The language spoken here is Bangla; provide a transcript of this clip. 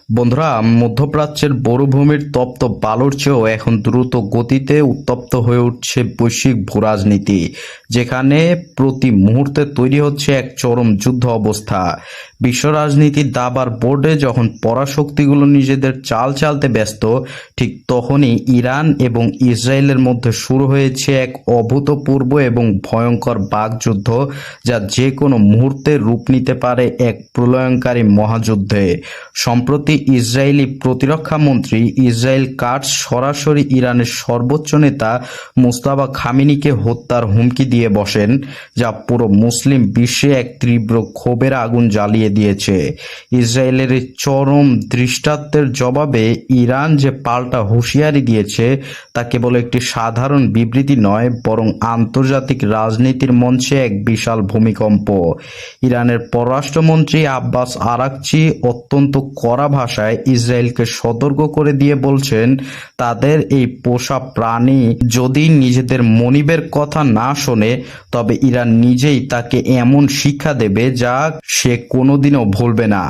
বন্ধুরা, মধ্যপ্রাচ্যের মরুভূমির তপ্ত বালুর চেয়েও এখন দ্রুত গতিতে উত্তপ্ত হয়ে উঠছে বৈশ্বিক ভূরাজনীতি, যেখানে প্রতি মুহূর্তে তৈরি হচ্ছে এক চরম যুদ্ধ অবস্থা। বিশ্ব রাজনীতির দাবার বোর্ডে যখন পরাশক্তিগুলো নিজেদের চাল চালতে ব্যস্ত, ঠিক তখনই ইরান এবং ইসরায়েলের মধ্যে শুরু হয়েছে এক অভূতপূর্ব এবং ভয়ঙ্কর বাকযুদ্ধ, যা যে কোনো মুহূর্তে রূপ নিতে পারে এক প্রলয়ঙ্কারী মহাযুদ্ধে। সম্প্রতি ইসরায়েলি প্রতিরক্ষা মন্ত্রী ইসরায়েল কাটজ সরাসরি ইরানের সর্বোচ্চ নেতা মুস্তাফা খামেনিকে হত্যার হুমকি দিয়ে বসেন, যা পুরো মুসলিম বিশ্বে এক তীব্র ক্ষোভের আগুন জ্বালিয়ে দিয়েছে। ইসরায়েলের এই চরম দৃষ্টান্তের জবাবে ইরান যে পাল্টা হুঁশিয়ারি দিয়েছে, তা কেবল একটি সাধারণ বিবৃতি নয়, বরং আন্তর্জাতিক রাজনীতির মঞ্চে এক বিশাল ভূমিকম্প। ইরানের পররাষ্ট্রমন্ত্রী আব্বাস আরাকচি অত্যন্ত কড়া ভাষায় ইসরায়েলকে সতর্ক করে দিয়ে বলছেন, তাদের এই পোষা প্রাণী যদি নিজেদের মনিবের কথা না শোনে, তবে ইরান নিজেই তাকে এমন শিক্ষা দেবে যা সে কোনোদিনও ভুলবে না।